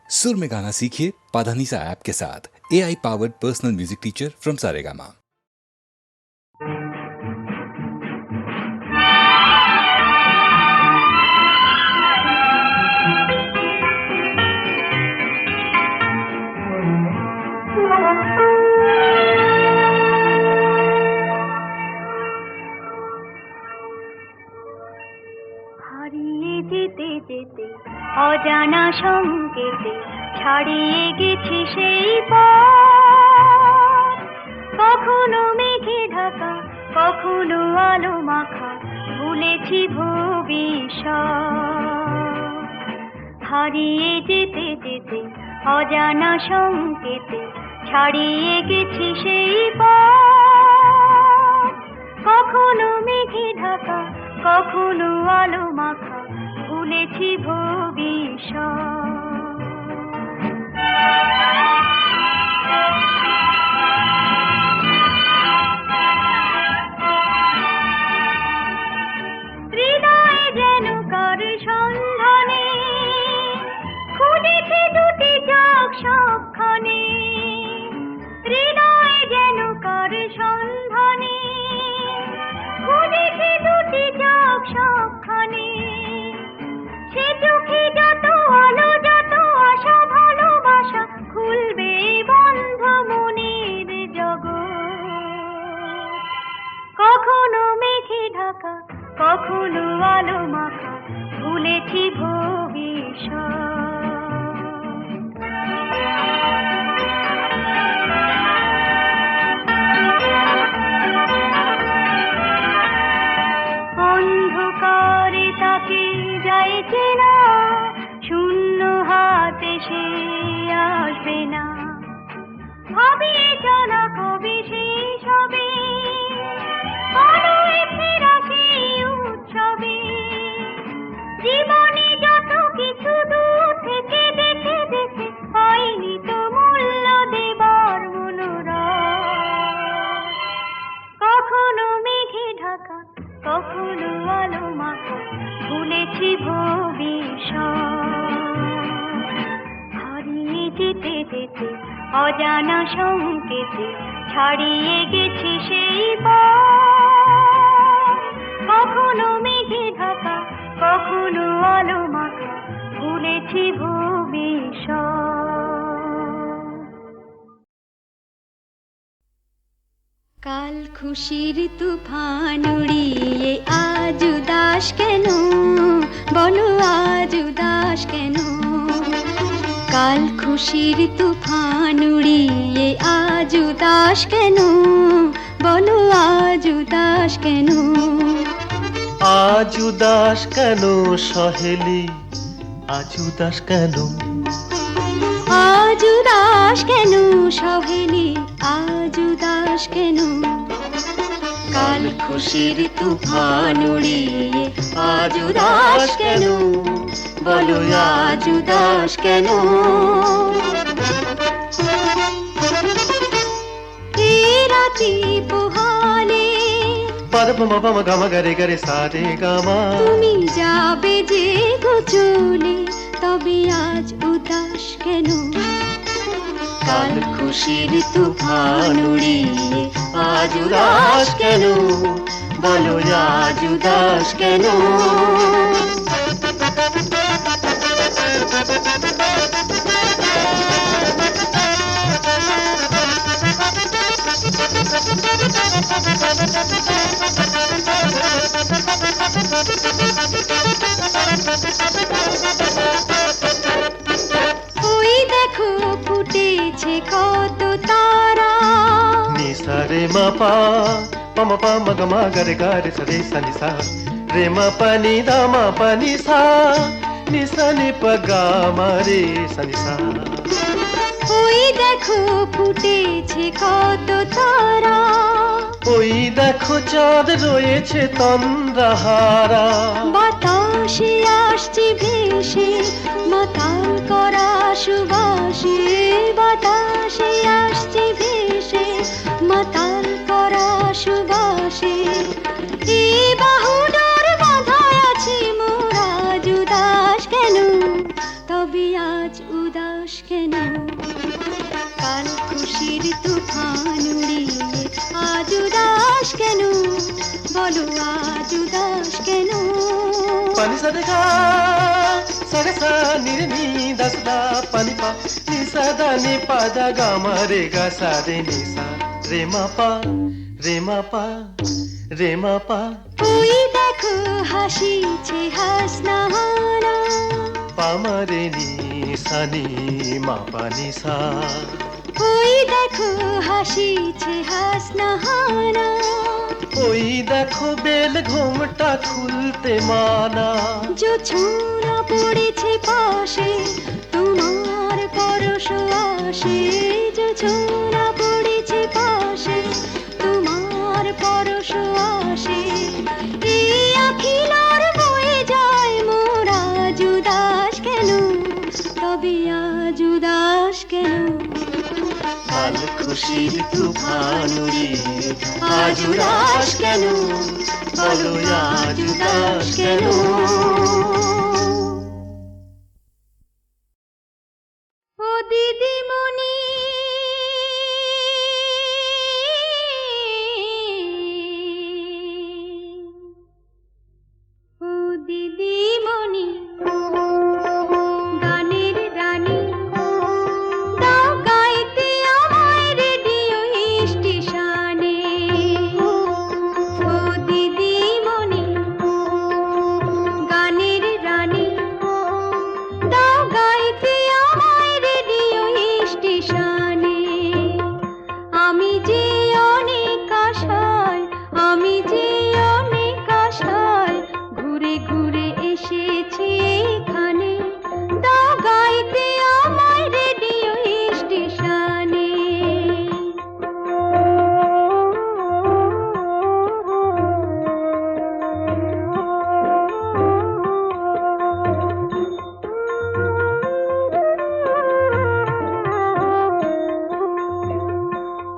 सुर में गाना सीखिए पाधानीसा ऐप के साथ। AI powered personal music teacher from Saregama. হারিয়ে যেতে যেতে অজানা সংকেতে ছাড়িয়ে গেছি সেই পথ। কখনো মেঘে ঢাকা, কখনো আলো মাখা, ভুলেছি ভবিষ্যৎ। হারিয়ে যেতে যেতে অজানা সংকেতে ছাড়িয়ে গেছি সেই পথ। কখনো মেঘে ঢাকা, কখনো আলো মাখা, ভুলেছি ভবিষ্যৎ। হৃদয়ে যেন কার সন্ধানে খুঁজেছি দুটি চোখ সবখানে। হৃদয়ে যেন কার সন্ধানে খুঁজেছি দুটি চোখ সবখানে। সে চোখে যত আলো, যত আশা, ভালোবাসা, খুলবে বন্ধ মনের জগৎ। কখনো মেঘে ঢাকা, কখনো আলো মাখা, ভুলেছি ভবিষ্যৎ। অন্ধকারে তাকে যায় চেনা, শূন্য হাতে সে আসবে না। ভাবিয়ে চলা কবে শেষ হবে, আলোয় ফেরা সেই উৎসবে। জীবনে যত কিছু দূর থেকে দেখে দেখে পাইনি তো মূল্য দেবার মনোরথ। কখনো মেঘে ঢাকা, কখনো আলো মাখা, ভুলেছি ভবিষ্যৎ। হারিয়ে যেতে যেতে অজানা সংকেতে ছাড়িয়ে গেছি সেই পথ। কখনো মেঘে ঢাকা, কখনো আলো মাখা, ভুলেছি ভবিষ্যৎ। কাল খুশির তুফান উড়িয়ে আজ উদাস কেন, বলো আজ উদাস কেন। কাল খুশির তুফান উড়িয়ে আজ উদাস কেন, বলো আজ উদাস কেন। আজ উদাস কেন সহেলি, আজ উদাস কেন। আজ উদাস কেন সহেলি, আজ উদাস কেন। কাল খুশির তুফান উড়িয়ে আজ উদাস কেন, বলো আজ উদাস কেন। এই রাতি পোহালে পরম মম গম গরে গরে সারে গামা। তুমি যাবে যে গো চলে, তবে আজ উদাস কেন। কাল খুশির তুফান উড়িয়ে আজ উদাস কেন, বলো আজ উদাস কেন। ওই দেখো ফুটেছে কত তারা। নিসারে মাপা পম পম গম গরে গরে সরে সনি সা। রে মা পানি দা মা পানি সা, নিসানি পগা মারে সনি সা। ওই দেখো ফুটেছে কত তারা। ওই দেখো চাঁদ রয়েছে তন্দ্রাহারা। বাতাসে আসছে ভেসে মাতাল করা সুবাসে। বাতাসে আসছে ভেসে মাতাল করা সুবাসে। এই বাহুডোর বাঁধা আছে মোরা, উদাস কেন, তবে আজ উদাস কেন? কাল খুশির তুফান উড়িয়ে আজ উদাস কেন? বলো আজ উদাস কেন? পানি সারে গা সারে সা নিরে নি দাসদা পানি পা নি সাদা নি পাদা গা মারে গা সারে নি সা রে মা পা রে মা পা রে মা পা। ওই দেখো হাসিছে হাসনাহানা, পা মারে নি সা নি মা পা নি সা। ওই দেখো হাসিছে হাসনাহানা, ওই দেখো বেল ঘোমটা খুলতে মানা। জোছনা পড়েছে পাশে তোমার পরশ আসে, জোছনা পড়েছে পাশে তোমার পরশ আসে। এই আখিলার বয়ে যায় মোর আজ উদাস কেন? তবে আজ উদাস কেন? কাল খুশির তুফান উড়িয়ে আজ উদাস কেন? বলো আজ উদাস কেন? ও দিদিমণি, ও দিদিমণি, গানের রানী দাও গাইতে আমায় রেডিও স্টেশনে। ও দিদিমণি, গানের রানী দাও গাইতে আমায় রেডিও স্টেশনে। আমি যে অনেক আশায়, আমি যে অনেক আশায় ঘুরে ঘুরে এসেছি এখানে, দাও গাইতে আমায় রেডিও স্টেশনে।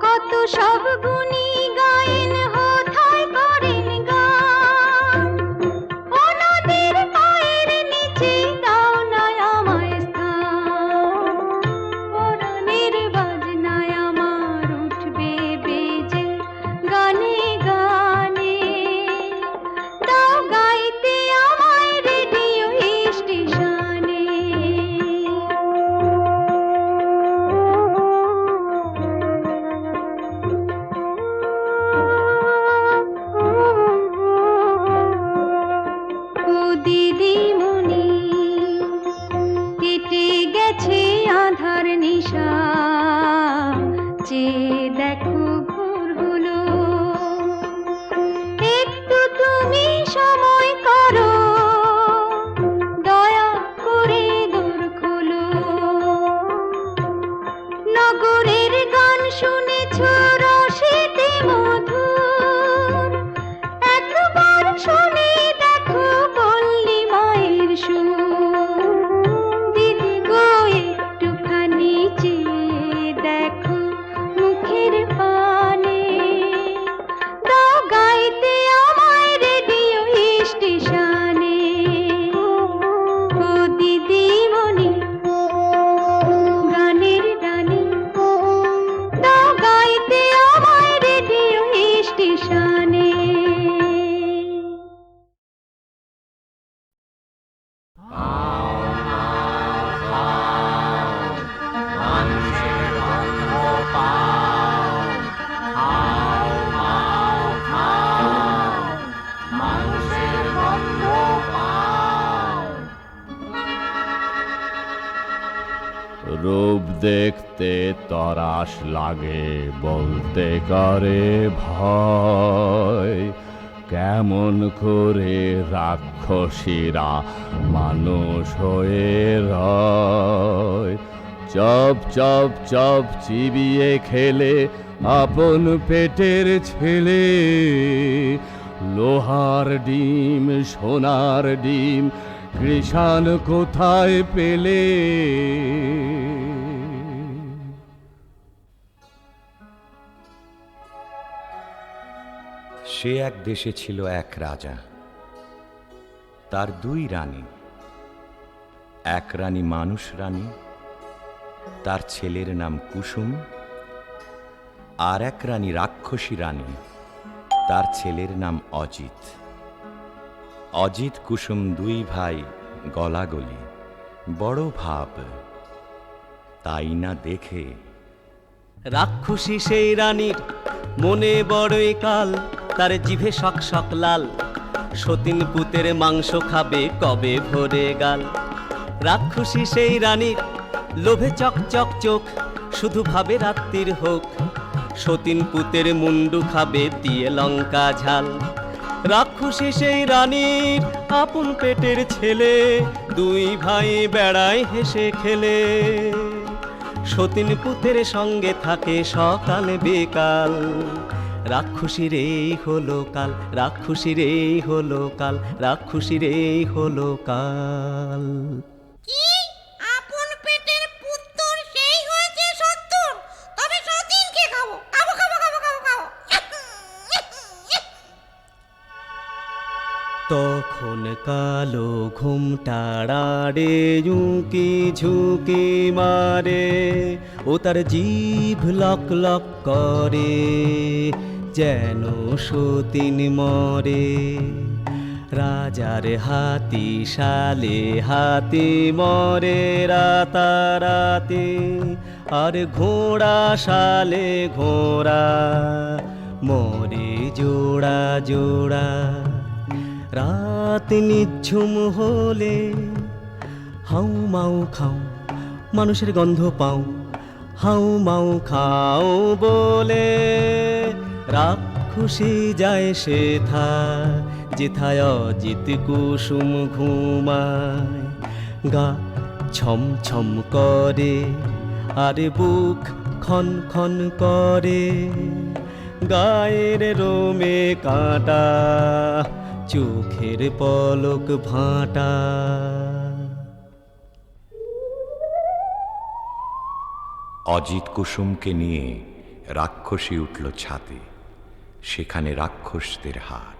কত সব গুণী গায়েন হোথায় করেন গান, ও নদীর পায়ের নিচে দাও না আমায় স্থান। পরাণের বাজনায় আমার উঠবে বেজে গানে গানে, দাও গাইতে আমায় রেডিও স্টেশনে। ও দিদিমণি, কেটে গেছে আধার নিশা, চেয়ে দেখো ভোর হলো। একটু তুমি সময় করো, দয়া করে দোর খোলো। নগরের গান শুনেছ রসেতে মধুর, একবার শুনে দেখো বললি মায়ের সুর। দিদি গো একটুখানি চেয়ে দেখো মুখের পানে, দাও গাইতে আমায় রেডিও স্টেশনে। ও দিদিমণি, গানের রানী দাও গাইতে আমায় রেডিও স্টেশনে। রূপ দেখতে তরাস লাগে, বলতে করে ভয়। কেমন করে রাক্ষসীরা মানুষ হয়ে রয়। চপ চপ চপ চিবিয়ে খেলে আপন পেটের ছেলে। লোহার ডিম সোনার ডিম কৃষাণ কোথায় পেলে? সে এক দেশে ছিল এক রাজা, তার দুই রানী। এক রানী মানুষ রানী, তার ছেলের নাম কুসুম, আর এক রানী রাক্ষসী রানী, তার ছেলের নাম অজিত। অজিত কুসুম দুই ভাই গলাগলি, বড় ভাব। তাই না দেখে রাক্ষসী সেই রানীর মনে বড়ই কাল, তার জিভে শক শক লাল, সতীন পুতের মাংস খাবে কবে ভরে গাল। রাক্ষসী সেই রানীর লোভে চক চক চোখ, শুধু ভাবে রাত্রির হোক, সতীন পুতের মুন্ডু খাবে দিয়ে লঙ্কা ঝাল। রাক্ষসী সেই রানীর আপন পেটের ছেলে, দুই ভাই বেড়ায় হেসে খেলে, সতীন পুতের সঙ্গে থাকে সকাল বিকাল। রাক্ষসীর এই হলো কাল, রাক্ষসীর এই হলো কাল, রাক্ষসীর এই হলো কাল। কি আপন পেটের পুত্র সেই হয়েছে 70, তবে সতীনকে খাবো খাবো খাবো খাবো খাবো খাবো। তখন কালো ঘুমটাড়াড়ে ঝুঁকি ঝুঁকি মারে, ও তার জিভ লক লক করে, যেন সতীন মরে। রাজার হাতি শালে হাতি মরে রাতারাতি, আর ঘোড়া শালে ঘোড়া মরে জোড়া জোড়া। রাত নিঝুম হলে হাউ মাউ খাও, মানুষের গন্ধ পাও, হাউ মাউ খাও বলে রাক্ষসী যায় সেথা, যেথায় অজিত কুসুম ঘুমায়। গা ছম ছম করে আর বুক খন খন করে, গায়ের রোমে কাঁটা, চোখের পলক ভাঁটা। অজিত কুসুমকে নিয়ে রাক্ষসী উঠল ছাদে, সেখানে রাক্ষসদের হাট।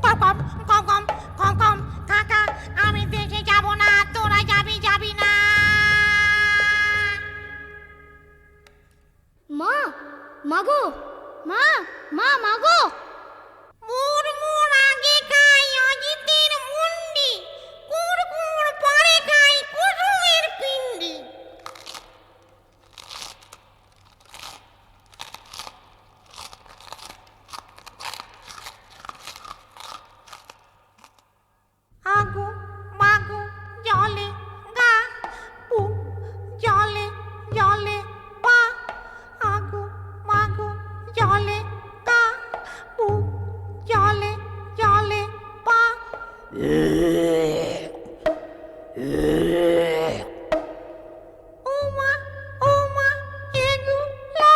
কম কম কম কম কম কাকা, আমি দেশে যাব না, তোরা যাবি যাবি না। মা মাগো, মা মা মাগো। মুর মুর আগে খাই অজিতের মুন্ডি, কুড় কুড় পরে খাই কুসুমের পিণ্ডি। আগো মাগো জলে গা, পু জলে জলে পা, আগো মাগো জলে গা, পু জলে জলে পা। ওমা ওমা এগুলো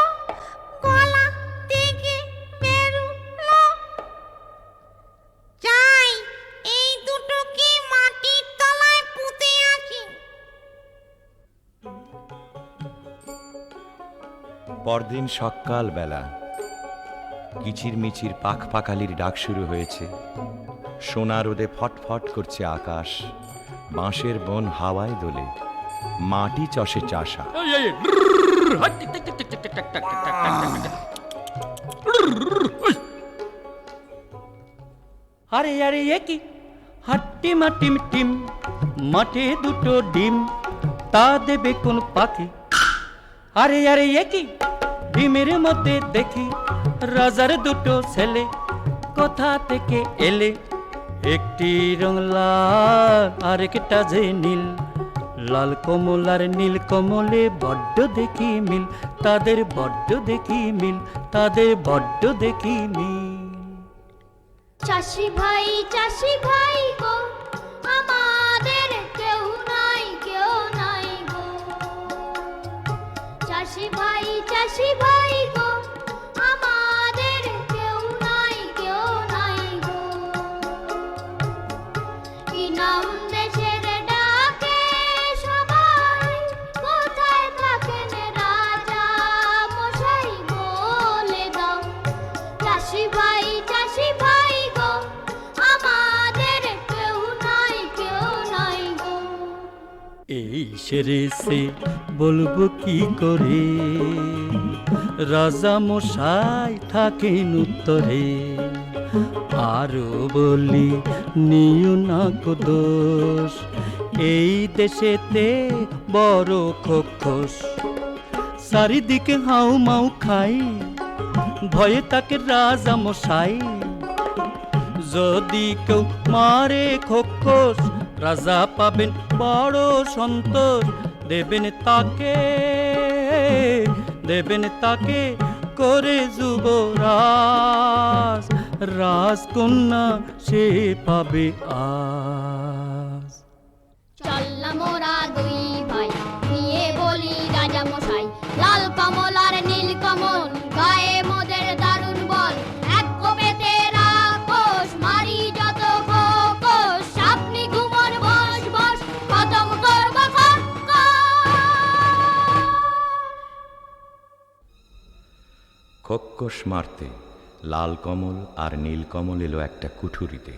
গলা থেকে বেরুলো, চাই এই দুটোকে মাটির তলায় পুঁতে আছি। পরদিন সকাল বেলা কিচির মিচির পাখ পাখালির ডাক শুরু হয়েছে। সোনা রোদে ফটফট করছে আকাশ, বাঁশের বন হাওয়ায় দোলে, মাটি চষে চাষা। আরে আরে এ কি হাট্টি মাটিম টিম, মাঠে দুটো ডিম, তা দেবে কোন পাখি? আরে আরে এ কি ডিমের মধ্যে দেখি রাজার দুটো ছেলে, কোথা থেকে এলে? একটি রং লাল আরেকটা যে নীল, লাল কমল আর নীল কমলে বড্ড দেখি মিল, তাদের বড্ড দেখি মিল, তাদের বড্ড দেখি মিল। চাষি ভাই গো, আমাদের কেউ নাই গো। চাষি ভাই গো, আমাদের কেউ নাই গো। কি নাম দেশের ডাকে সবাই, কোথায় থাকেন রাজা মশাই বলে দাও। চাষি ভাই গো, আমাদের কেউ নাই গো। এই সেরে সে বলবো কি করে, রাজা মশাই থাকেন উত্তরে। আরো বলি নিও না কো দোষ, এই দেশেতে বড় খোখোস। চারিদিকে হাউ মাউ খাই, ভয়ে তাকে রাজা মশাই। যদি কেউ মারে খোখোস, রাজা পাবেন বড় সন্তোষ। দেবেন তাকে করে যুবরাজ, রাজকন্যা সে পাবে আজ। চললাম মোরা দুই ভাই, নিয়ে বলি রাজা মশাই। লাল কমল আর নীল কমল, গায়ে মোদের দারুণ বল। এক কোপেতে রাক্ষস, মারি যত খোকস। আপনি ঘুমন বস, খতম করব খোক্কস মারতে লাল কমল আর নীল কমল এলো একটা কুঠুরিতে।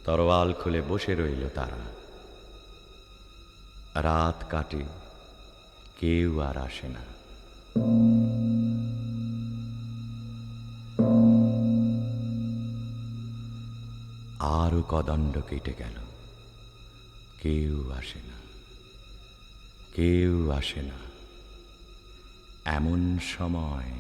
তরোয়াল খুলে বসে রইল তারা। রাত কাটে, কেউ আর আসে না। আরো কদণ্ড কেটে গেল, কেউ আসে না। এমন সময়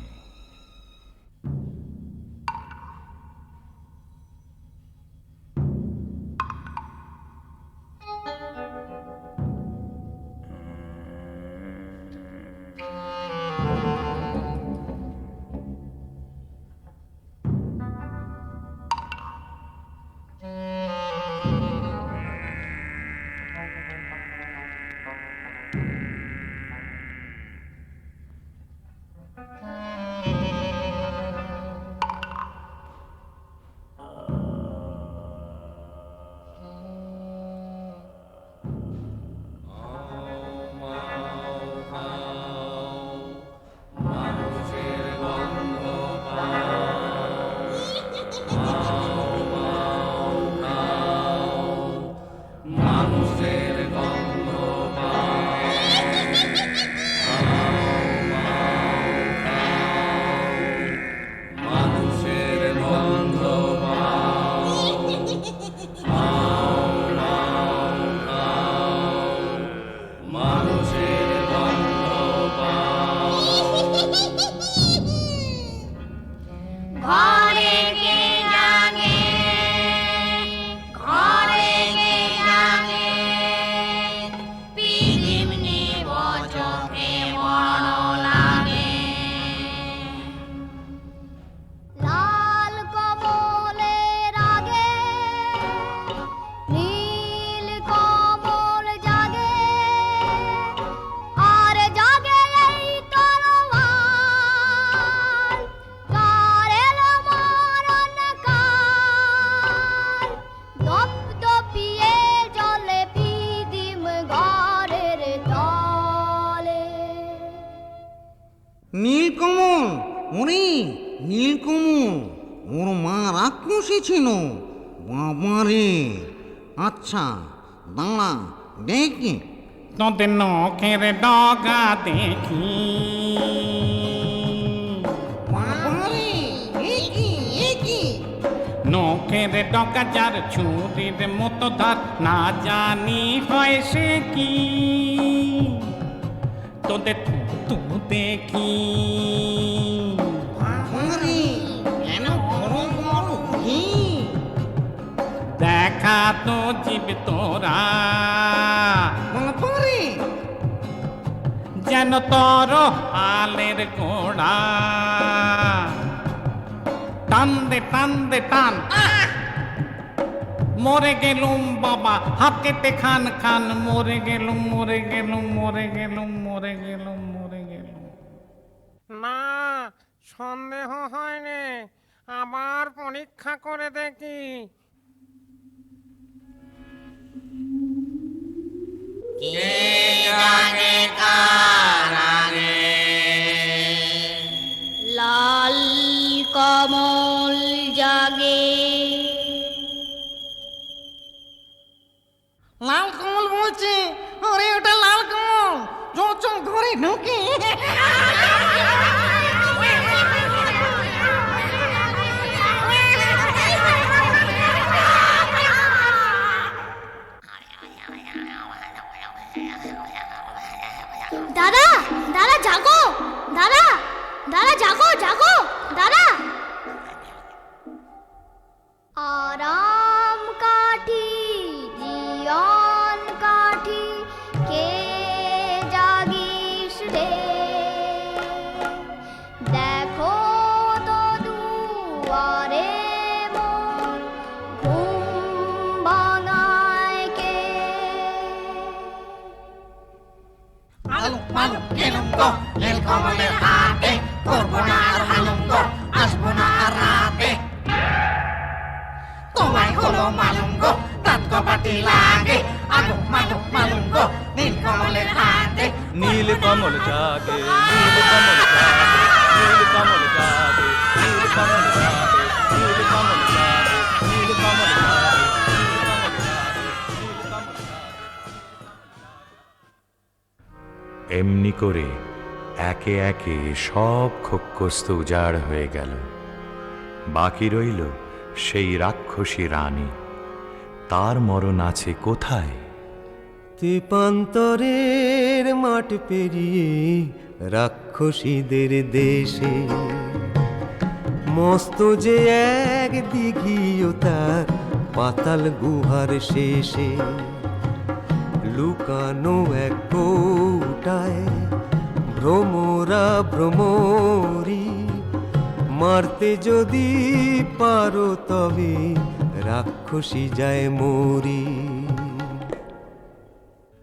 নীলকমল, ওরে নীলকমল, ওর মা রাক্ষসী ছিল বাবারে। আচ্ছা দাঁড়া দেখি। তোদের নখের ডগা দেখি, বাবারে এ কি নখের ডগা যার ছুরির মতো ধার, না জানি হয় সে কি। তোদের তু দেখি, বাবারে কেন বড় বড় ঘি। দেখা তো জীব তোরা, বাবারে যেন তোর হালের ঘোড়া। টান দে টান দে টান, মরে গেলুম বাবা হাত কেটে খান খান, মরে গেলুম মরে গেলুম মরে গেলুম মরে গেলুম মরে গেলুম। না, সন্দেহ হয়নি, আবার পরীক্ষা করে দেখি। লাল কমল জাগে। লাল কমল বলছে, আরে ওটা লাল কমল, চল ঘরে ঢুকি। দাদা দাদা জাগো, দাদা দাদা জাগো জাগো দাদা। আরাম কাঠি জীবন কাঠি কে জাগিস রে, দেখো তো দুয়ারে মন ঘুম ভাঙায় কে। মালুম মালুম গেলুম গো নীল কমলের হাতে, করবো না আর মালুম গো, আসবো না আর রাতে। তোমায় হলো মালুম গো, রাত কপাটি লাগে, আলো মালুম মালুম গো নীল কমলের হাতে। নীল কমল জাগে, নীল কমল জাগে, নীল কমল জাগে, নীল কমল জাগে, নীল কমল জাগে, নীল কমল জাগে, নীল কমল জাগে, নীল কমল জাগে। এমনি করে একে একে সব খোক্কস্ত উজাড় হয়ে গেল। বাকি রইল সেই রাক্ষসী রানী। তার মরণ আছে কোথায়? তেপান্তরের মাঠ পেরিয়ে রাক্ষসীদের দেশে, মস্ত যে এক দিঘিও তার পাতাল গুহার শেষে। লুকানো এক কৌটায় ভ্রমরা ভ্রমরি, মারতে যদি পারো তবে রাক্ষসী যায় মরি।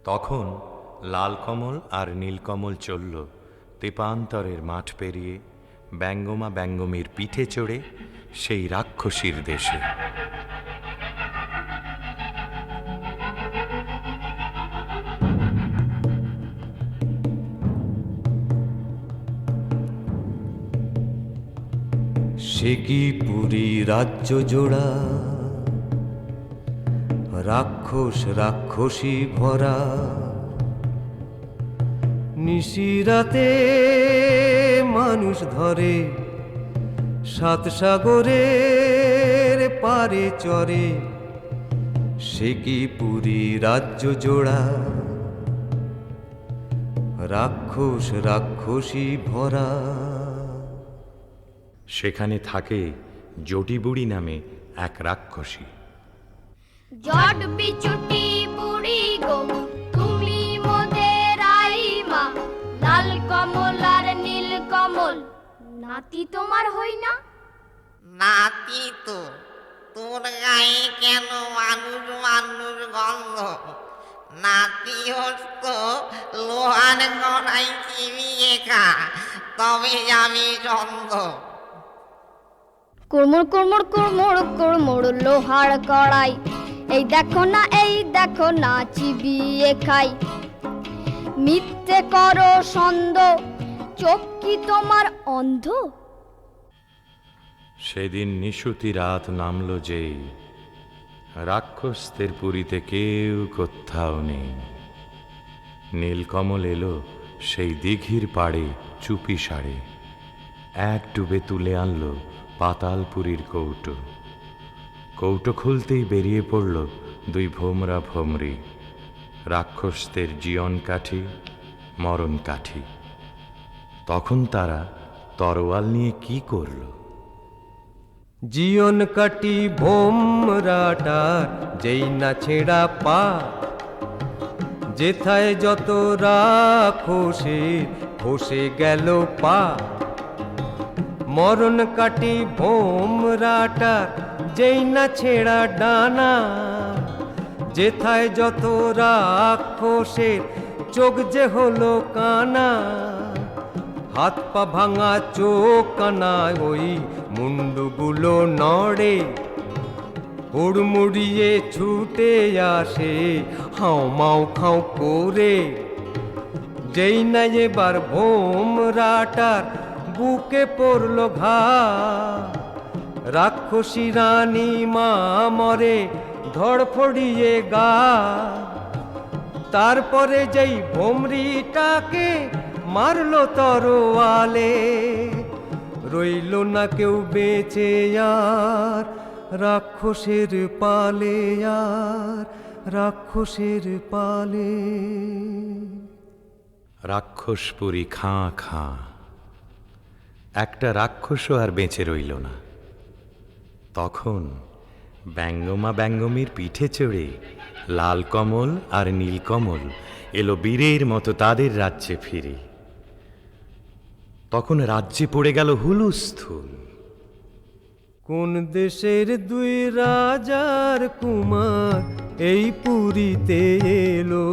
তখন লাল কমল আর নীলকমল চলল তেপান্তরের মাঠ পেরিয়ে, ব্যঙ্গমা ব্যঙ্গমীর পিঠে চড়ে সেই রাক্ষসীর দেশে। সে কি পুরী রাজ্য জোড়া, রাক্ষস রাক্ষসী ভরা। নিশিরাতে মানুষ ধরে, সাত সাগরের পারে চরে। সে কি পুরী রাজ্য জোড়া, রাক্ষস রাক্ষসী ভরা। সেখানে থাকে জটিবুড়ি নামে এক রাক্ষসী। জট বিচুটি বুড়ি গো তুমি মোদের আইমা, লাল কমল আর নীল কমল নাতি তোমার হই না? নাতি তো, তোর গায়ে কেন মানুষ মানুষ গন্ধ? নাতি হতো লোহার গড়াই চিবিয়ে খা, তবে যাবি চন্দ। কুড়মুড় কুড়মুড় কুড়মুড় কুড়মুড় লোহার কড়াই, এই দেখো না চিবিয়ে খাই। মিথ্যে করো সন্দ, চোখ কি তোমার অন্ধ? সেদিন নিশুতি রাত নামল যেই, রাক্ষসদের পুরীতে কেউ কোথাও নেই। নীলকমল এলো সেই দিঘির পাড়ে চুপি সারে, এক ডুবে তুলে আনলো পাতালপুরীর কৌটো। কৌটো খুলতেই বেরিয়ে পড়ল দুই ভোমরা ভোমরি, রাক্ষসদের জীবন কাঠি মরণ কাঠি। তখন তারা তরোয়াল নিয়ে কি করল? জীবন কাটি ভোমরাটার যেই না ছেঁড়া পা, যেথায় যত রাক্ষসে খসে গেল পা। মরণ কাটি ভোমরাটার যেই না ছেঁড়া ডানা, যেথায় যত রাক্ষসের চোখ যে হলো কানা, হাত পা ভাঙা চোখ কানায় ওই মুন্ডুগুলো নড়ে, হুড়মুড়িয়ে ছুটে আসে হাও মাও খাও করে। যেই না এবার ভোমরাটার বুকে পড়ল ঘা, রাক্ষসী রানী মা মরে ধড়ফড়িয়ে গা। তারপরে যেই ভোমরিটাকে মারলো তরোয়ালে, রইল না কেউ বেঁচে আর রাক্ষসের পালে, আর রাক্ষসের পালে। রাক্ষসপুরী খাঁ খাঁ, একটা রাক্ষসও আর বেঁচে রইল না। তখন ব্যঙ্গমা ব্যঙ্গমীর পিঠে চড়ে লাল কমল আর নীলকমল এলো বীরের মতো তাদের রাজ্যে ফিরে। তখন রাজ্যে পড়ে গেল হুলুস্থুল। কোন দেশের দুই রাজার কুমার এই পুরীতে এলো,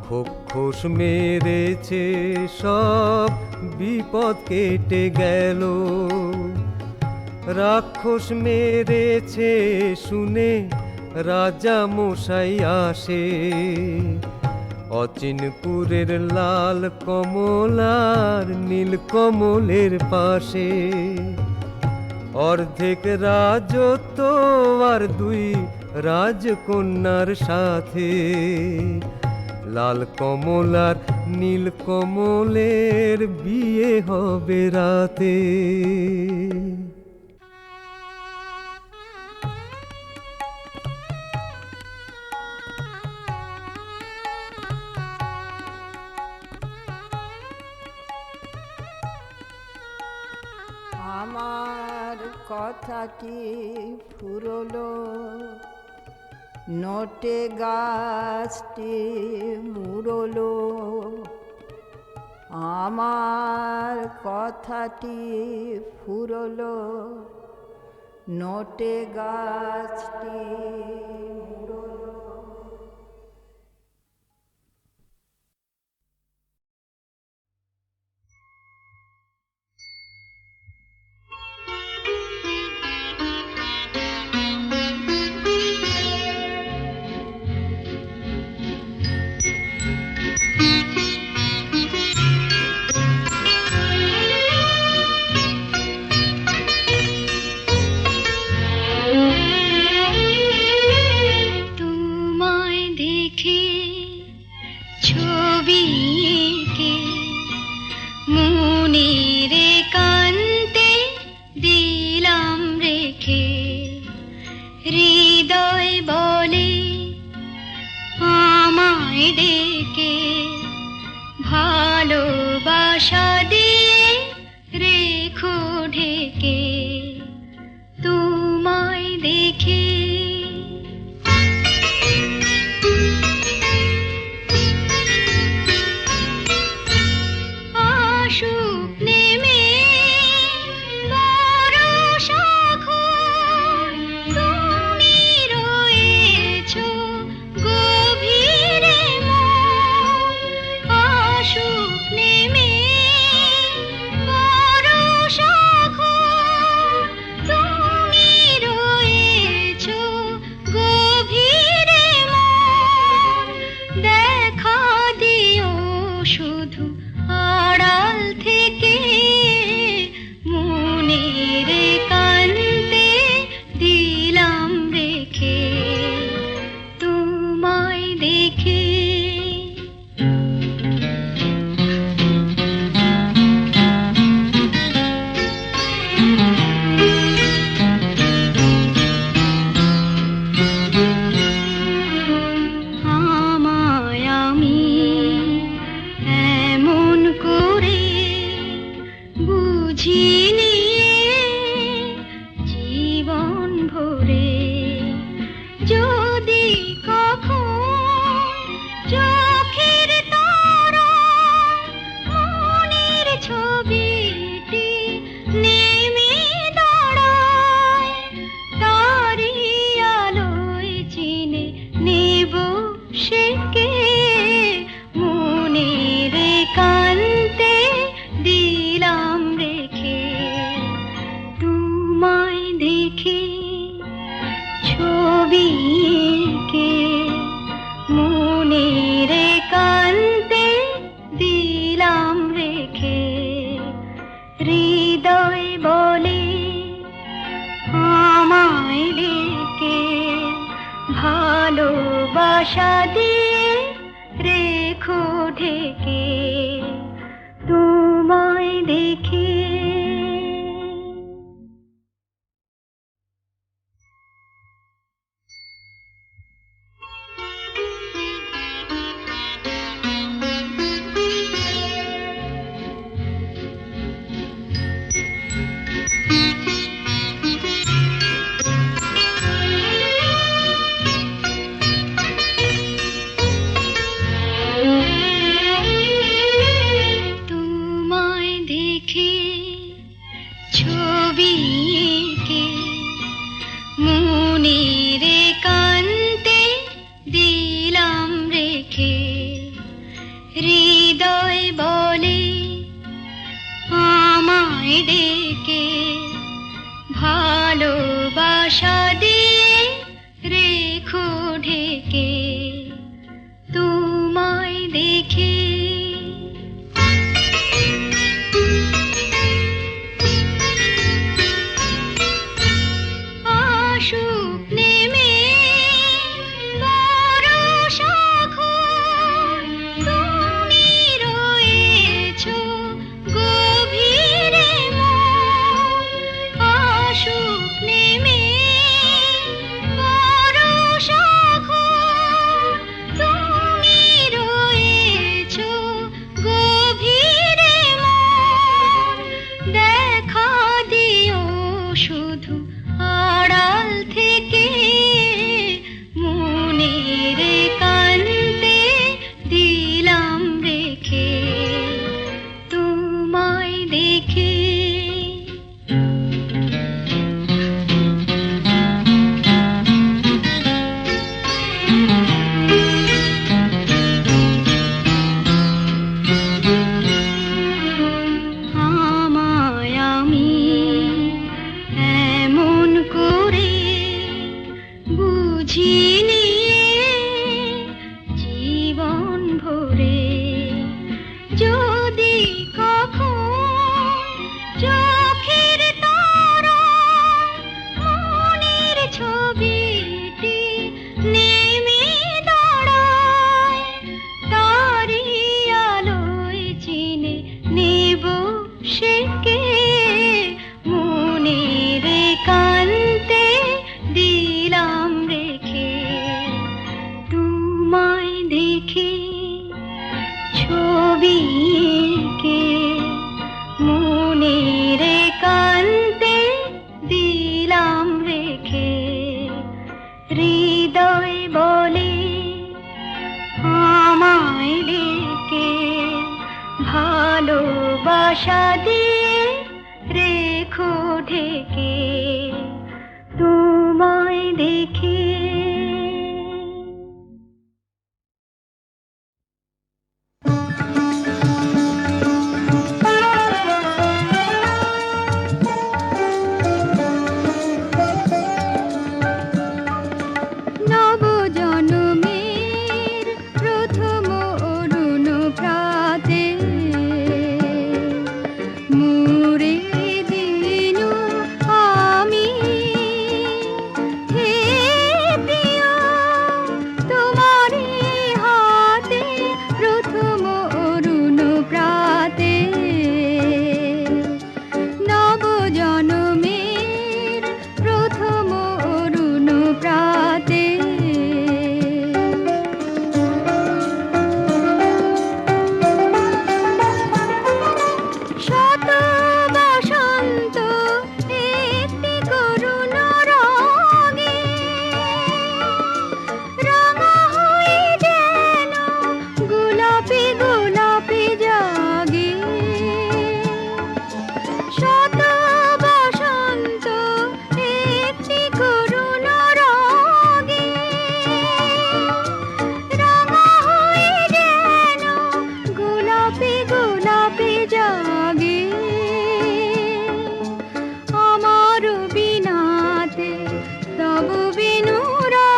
খোখোস মেরেছে সব বিপদ কেটে গেল। রাক্ষস মেরেছে শুনে রাজা মশাই আসে, অচিনপুরের লাল কমলার নীল কমলের পাশে। অর্ধেক রাজত্ব আর দুই রাজকন্যার সাথে, লাল কমলার নীল কমলের বিয়ে হবে রাতে। আমার কথাটি ফুরলো, নোটে গাছটি মুড়লো। আমার কথাটি ফুরলো, নোটে গাছটি মুড়লো। ভালোবাসা দিয়ে রেখো ঢেকে তোমায় দেখে। আশুক নেমে বরষা ঘোর, তুমি রয়েছো গভীরে মন। আশুক নেমে বরষা ঘোর, তুমি রয়েছো ছবি কে মনের কান্তে দিলাম রেখে, হৃদয় বলে আমায় ডেকে, ভালোবাসা দিয়ে রেখো ঢেকে তোমায় দেখে। তোমায় দেখে ছবি কে মনের কান্তে দিলাম রেখে, হৃদয় বলে আমায় ডেকে, ভালোবাসা দিয়ে রেখো ঢেকে তোমায় দেখে। আশুক নেমে বরষা ঘোর, তুমি রয়েছো গভীরে মন। আশুক নেমে বরষা ঘোর, তুমি রয়েছো গভীরে মন। দেখা দিও শুধু আড়াল থেকে, মনের কান্তে দিলাম রেখে তোমায় দেখে। আমায় আমি এমন করে বুঝিনি জীবন ভরে, যদি কখন চোখের তারায় মনের ছবিটি নেমে দাঁড়ায়, তারি আলোয় চিনে নেব সেকে, মনের কান্তে দিলাম রেখে তোমায় দেখে। ছবি কে মনের কান্তে দিলাম রেখে, হৃদয় বলে আমায় ডেকে, ভালোবাসা দিয়ে রেখো ঢেকে তোমায় দেখে। নবজন্মের প্রথম অরুণ প্রাতে মোরে দিনু আমি, হে প্রিয় তোমারি হাতে প্রথম অরুণ প্রাতে। নবজন্মের প্রথম অরুণ প্রাতে শত বসন্ত একটি করুণ রঙে, রাঙা হয়ে যেন গোলাপি গোলাপি জাগে। শত বসন্ত একটি করুণ রঙে, রাঙা হয়ে যেন গোলাপি গোলাপি জাগে। আমার বিনাতে তব বিনুরা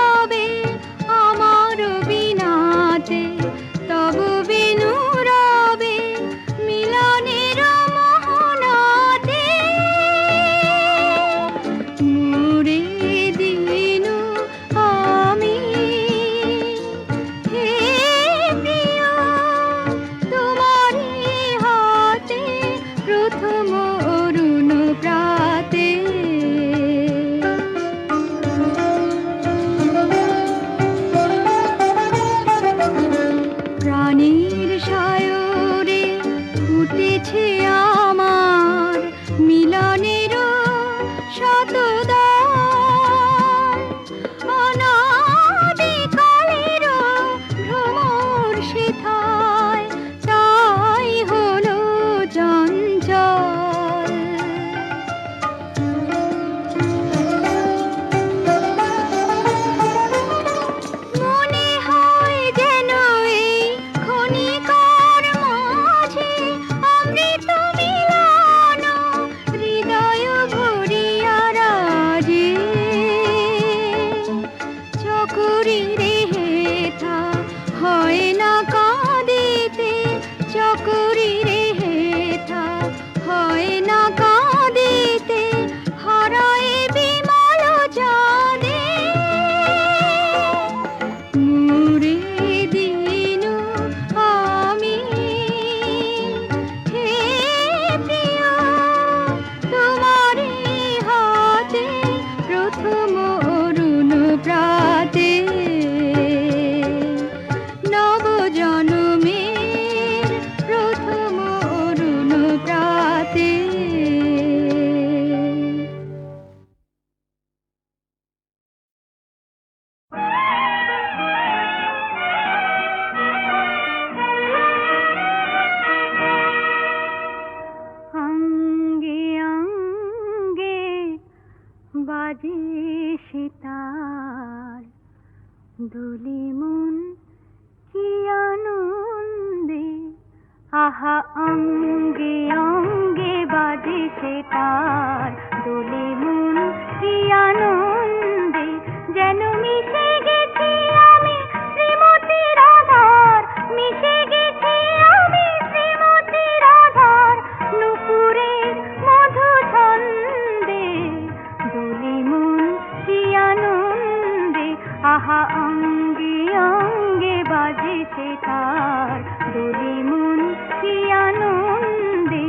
দোলে মন কি আনন্দে, আহা অঙ্গে অঙ্গে বাজে সে তার। দোলে মন কি আনন্দে, যেন মিশে গেছি আমি শ্রীমতী রাধার, মিশে গেছি আমি শ্রীমতী রাধার নুপুরের মধু ছন্দে। দোলে মন কি আনন্দে, আহা অঙ্গে অঙ্গে বাজে সে তার। দোলে মন কি আনন্দে।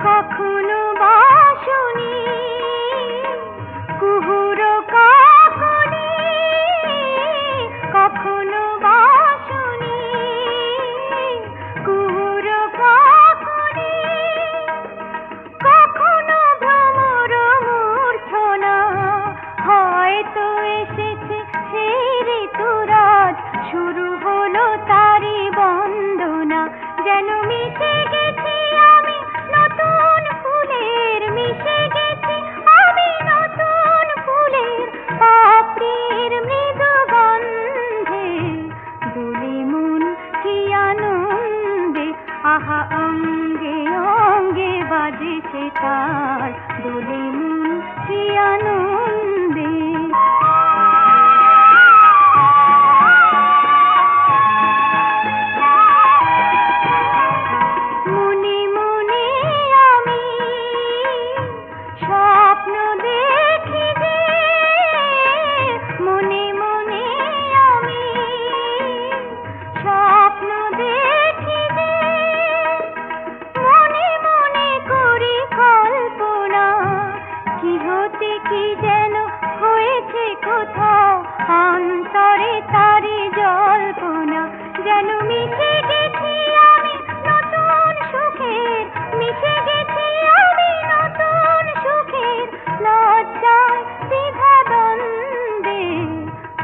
কখনো বাসুনি কুহুর কাকনি, কখনো বাসুনি কুহুর কাকনি, কখনো ভ্রমর মূর্ছনা, হয়তো এসেছে সেই ঋতুরাজ, শুরু হলো তারি বন্দনা। যেন মিশে গেছি আমি নতুন ফুলের, মিশে গেছি আমি নতুন ফুলের পাপড়ির মৃদু গন্ধে। দোলে মন কি আনন্দে, আহা অঙ্গে অঙ্গে বাজে সে তার। দোলে মন কি আনন্দে। মনে মনে আমি স্বপ্ন দেখি যে, মনে মনে আমি স্বপ্ন দেখি যে, মনে মনে করি কল্পনা, কি হতে কি যেন হয়েছে কোথাও, অন্তরে তারি জল্পনা। যেন মিশে গেছি আমি নতুন সুখের, মিশে গেছি আমি নতুন সুখের লজ্জায় দ্বিধা দ্বন্দ্বে।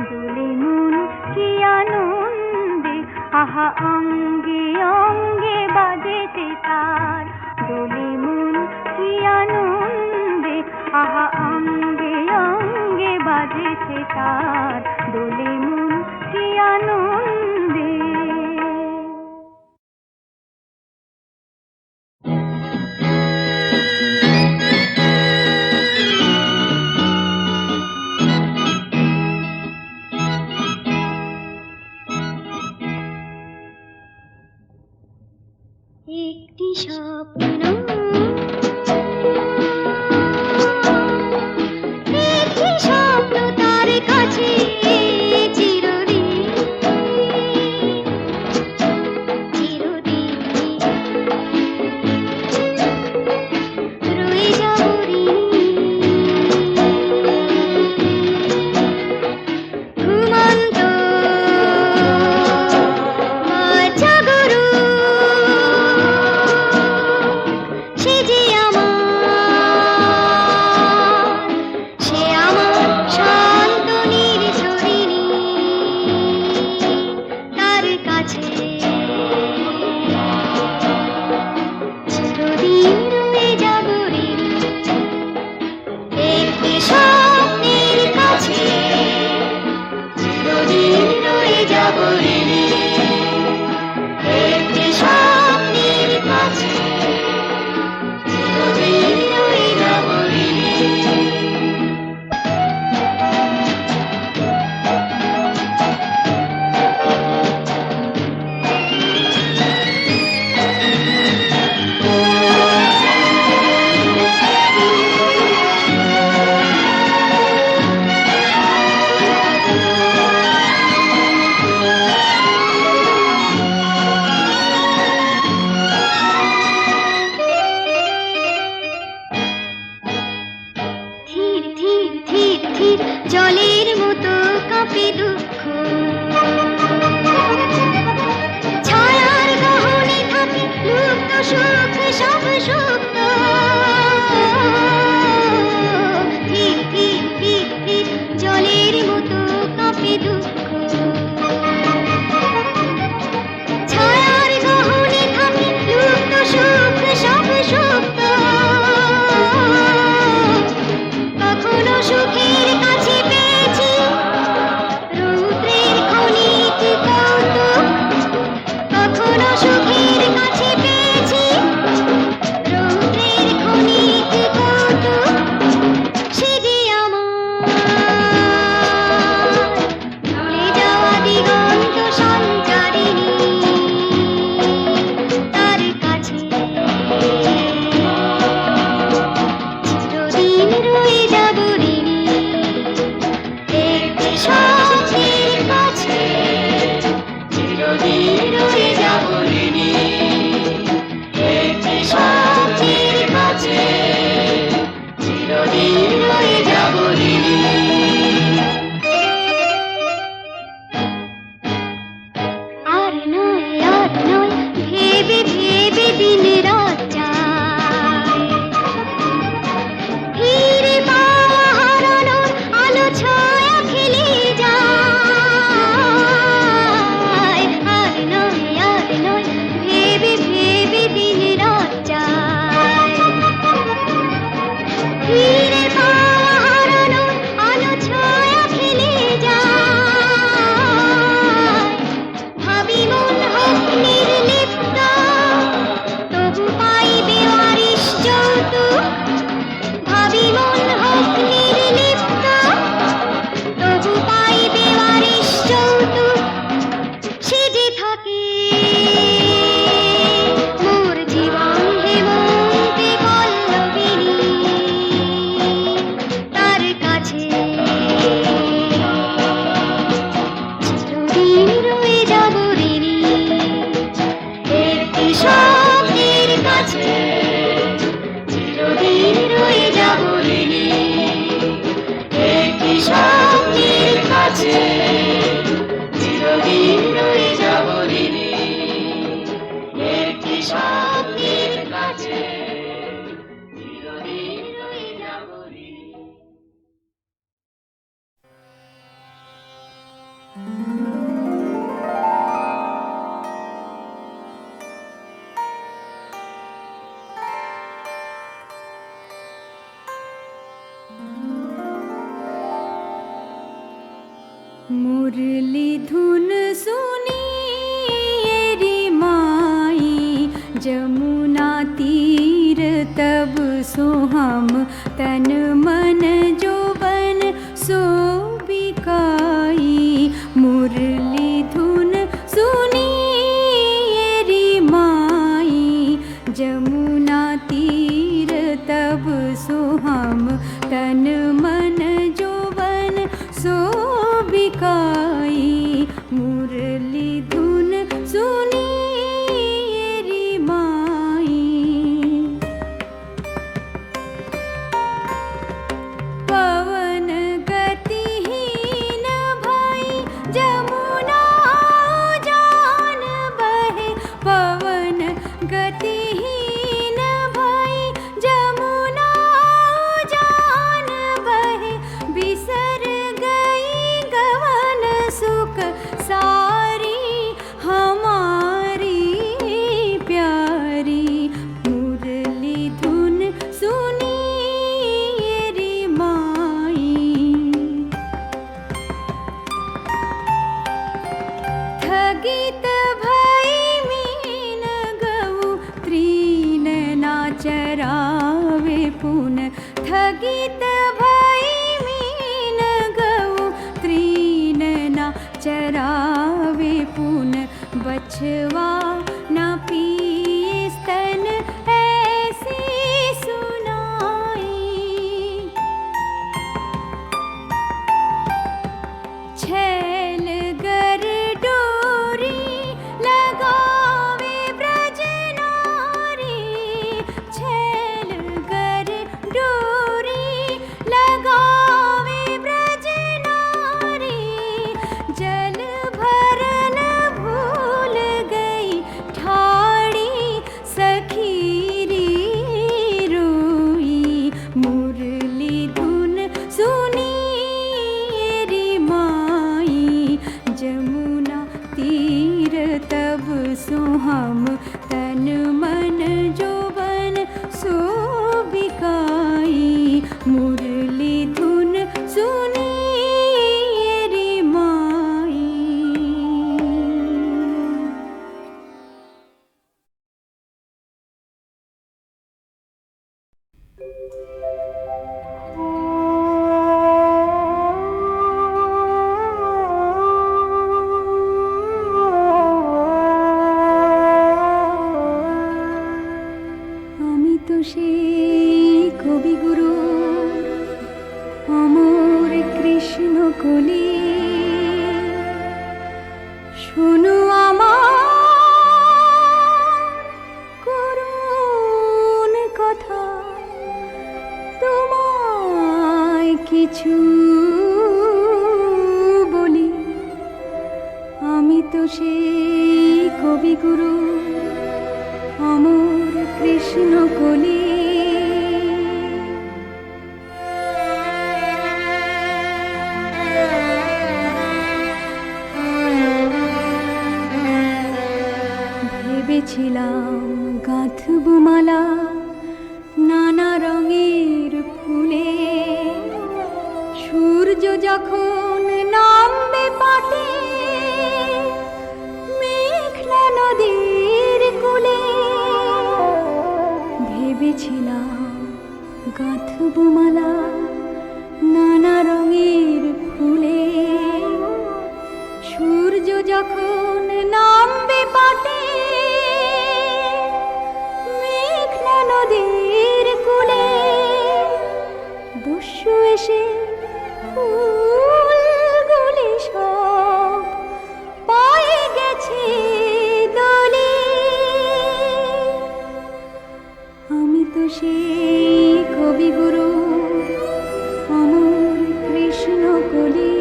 দোলে মন কি আনন্দে, আহা অঙ্গে অঙ্গে বাজে সে তার। দোলে মন কি আনন্দে, আহা অঙ্গে অঙ্গে বাজে সে তার। দোলে মন কি আনন্দে। একটি স্বপ্ন, একটি স্বপ্ন তার কাছে চিরদিন, চিরদিন রয়ে যাব রে। ঘুমন্ত জাগরু সে যে আমার, সে আমার শান্ত নির্ঝরিণী, তার কাছে চিরদিন রয়ে যাব রে। একটি স্বপ্নের কাছে চিরদিন রয়ে যাব রে। একটি স্বপ্নের কাছে চিরদিন রয়ে যাব রে। ধীর ধীর ধীর ধীর জলের মতো কাঁপে দুঃখ, ছায়ার গহনে থাকে লুপ্ত সুখ সব সুপ্ত। ধীর ধীর ধীর ধীর জলের মতো কাঁপে দুঃখ, ছায়ার গহনে থাকে লুপ্ত সুখ সব সুপ্ত। मुरली धुन सुनी रे माई जमुना तीर तब सोहम तन मन जोबन सो बिकाई मुरली धुन सुनी रे माई जमुना तीर तब सोहम तन मन जोबन सो बिकाई मुरली धुन सुनी रे माई पवन गतिहीन भई जमुना जान बहे पवन गतिहीन भई जमुना जान बहे बिसर गई गवन सुख सारी हमारी प्यारी मुरली धुन सुनी रे माई थगित भई मीन गऊ तृण ना चरावे पुन थगित भई मीन गऊ तृण ना चरावे पुन बछवा न पिए स्तन ऐसी सुनाई छैल गर डोरी लगावे ब्रज नारी छैल गर डोरी लगावे ब्रज नारी जल भरन भूल गई ठाड़ी सखीरी रोई मुरली धुन सुनी रे माई जमुना तीर तब सोहम तन मन जोबन सो बिकाई मुरली धुन सुनी रे माई আমি তো সেই কবিগুরু অমর কৃষ্ণ কলি শোনো আমার করুণ কথা তোমায় কিছু বলি আমি তো সেই কবিগুরু অমর কৃষ্ণ কলি ভেবেছিলাম গাঁথব মালা নানা রঙের ফুলে সূর্য যখন নামবে পাটে মেঘলা নদীর কূলে ভেবেছিলাম গাঁথব মালা নানা রঙের ফুলে সূর্য যখন নামবে পাটে মেঘলা নদীর কূলে দস্যু এসে ফুলগুলি সব পায়ে গেছে দলে আমি তো সেই কবিগুরু অমর কৃষ্ণ কলি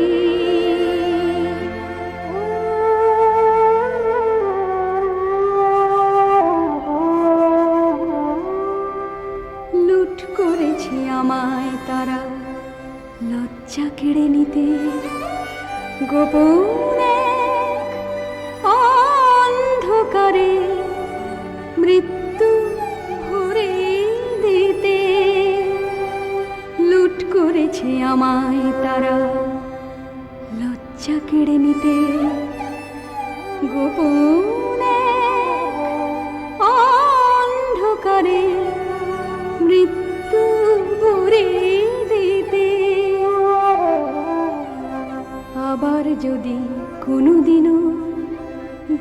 লুট করেছে আমায় তারা লজ্জা কেড়ে নিতে গোপন এক অন্ধকারে মৃত্যু ভরে দিতে লুট করেছে আমায় তারা লজ্জা কেড়ে নিতে গোপনে অন্ধকারে মৃত্যু ভরে দিতে। আবার যদি কোনোদিনও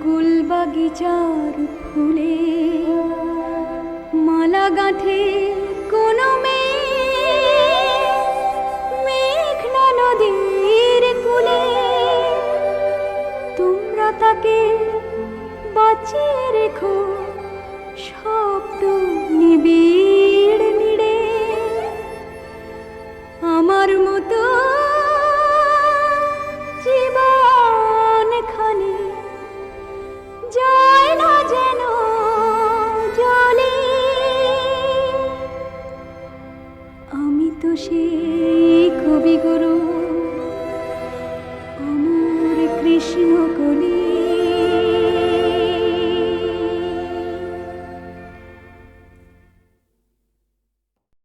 গুলবাগিচার ফুলে মালা গাঁথে কোনো মেঘনা নদীর কূলে, তোমরা তাকে বাঁচিয়ে রেখো শব্দ নিবিড় নিড়ে। আমার মতো জীবনখানি যায় না যেন জলে। আমি তো সেই কবিগুরু অমর কৃষ্ণ কলি।